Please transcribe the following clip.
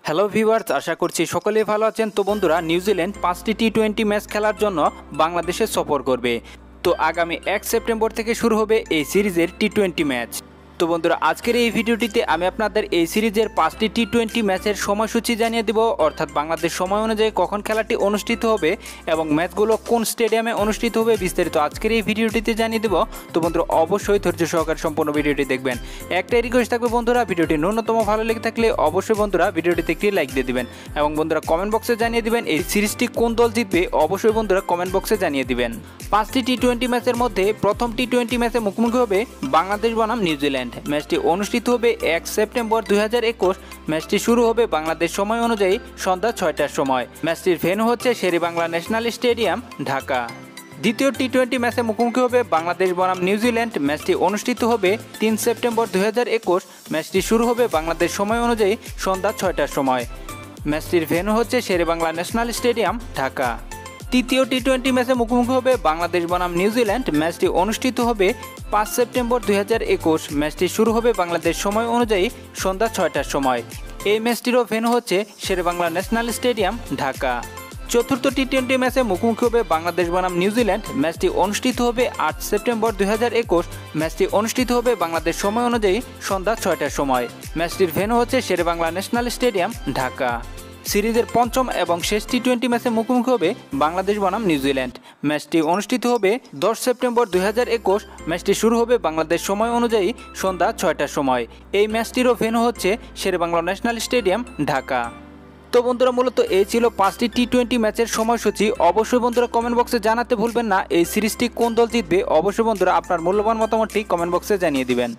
Hello viewers, আশা করছি সকলেই ভালো আছেন। তো বন্ধুরা, নিউজিল্যান্ড 5টি টি-20 ম্যাচ খেলার জন্য বাংলাদেশে সফর করবে। তো আগামী 1 সেপ্টেম্বর থেকে শুরু হবে এই সিরিজের টি-20 ম্যাচ। তো বন্ধুরা, আজকের এই ভিডিওটিতে আমি আপনাদের এই সিরিজের 5টি টি-20 ম্যাচের সময়সূচি জানিয়ে দেব, অর্থাৎ বাংলাদেশ সময় অনুযায়ী কখন খেলাটি অনুষ্ঠিত হবে এবং ম্যাচগুলো কোন স্টেডিয়ামে অনুষ্ঠিত হবে বিস্তারিত আজকের এই ভিডিওটিতে জানিয়ে দেব। তো বন্ধুরা, অবশ্যই ধৈর্য সহকারে সম্পূর্ণ ভিডিওটি দেখবেন। একটাই রিকোয়েস্ট থাকবে বন্ধুরা, ভিডিওটি ন্যূনতম ভালো লেগে থাকলে অবশ্যই বন্ধুরা ভিডিওটিতে একটি লাইক দিয়ে দিবেন এবং বন্ধুরা কমেন্ট বক্সে জানিয়ে দিবেন এই সিরিজটি কোন দল জিতবে। অবশ্যই বন্ধুরা কমেন্ট বক্সে জানিয়ে দিবেন। 5টি টি-20 ম্যাচের মধ্যে প্রথম টি-20 ম্যাচে মুখোমুখি হবে বাংলাদেশ বনাম নিউজিল্যান্ড। ম্যাচটি অনুষ্ঠিত হবে 1 সেপ্টেম্বর 2021। ম্যাচটি শুরু হবে বাংলাদেশ সময় অনুযায়ী সন্ধ্যা 6টার সময়। ম্যাচটির ভেন্যু হচ্ছে শেরেবাংলা ন্যাশনাল স্টেডিয়াম, ঢাকা। দ্বিতীয় টি-20 ম্যাচে মুখোমুখি হবে বাংলাদেশ বনাম নিউজিল্যান্ড। ম্যাচটি অনুষ্ঠিত হবে 3 সেপ্টেম্বর 2021। ম্যাচটি শুরু হবে বাংলাদেশ সময় অনুযায়ী সন্ধ্যা 6টার সময়। ম্যাচটির ভেন্যু হচ্ছে শেরেবাংলা ন্যাশনাল স্টেডিয়াম, ঢাকা। তৃতীয় টি-20 ম্যাচে মুখোমুখি হবে বাংলাদেশ বনাম নিউজিল্যান্ড। ম্যাচটি অনুষ্ঠিত হবে 5 সেপ্টেম্বর 2021। ম্যাচটি শুরু হবে বাংলাদেশ সময় অনুযায়ী সন্ধ্যা 6টার সময়। এই ম্যাচটিরও ভেন্যু হচ্ছে শেরেবাংলা ন্যাশনাল স্টেডিয়াম, ঢাকা। চতুর্থ টি-20 ম্যাচে মুখোমুখি হবে বাংলাদেশ বনাম নিউজিল্যান্ড। ম্যাচটি অনুষ্ঠিত হবে 8 সেপ্টেম্বর 2021। ম্যাচটি অনুষ্ঠিত হবে বাংলাদেশ সময় অনুযায়ী সন্ধ্যা 6টার সময়। ম্যাচটির ভেন্যু হচ্ছে শেরেবাংলা ন্যাশনাল স্টেডিয়াম, ঢাকা। সিরিজের পঞ্চম এবং শেষ টি-20 ম্যাচে মুখোমুখি হবে বাংলাদেশ বনাম নিউজিল্যান্ড। ম্যাচটি অনুষ্ঠিত হবে 10 সেপ্টেম্বর 2021। ম্যাচটি শুরু হবে বাংলাদেশ সময় অনুযায়ী সন্ধ্যা 6টার সময়। এই ম্যাচটিরও ভেন্যু হচ্ছে শেরেবাংলা ন্যাশনাল স্টেডিয়াম, ঢাকা। তো বন্ধুরা, মূলত এই ছিল 5টি টি-20 ম্যাচের সময়সূচি। অবশ্যই বন্ধুরা কমেন্ট বক্সে জানাতে ভুলবেন না এই সিরিজটি কোন দল জিতবে। অবশ্যই বন্ধুরা আপনার মূল্যবান মতামতটি কমেন্ট বক্সে জানিয়ে দিবেন।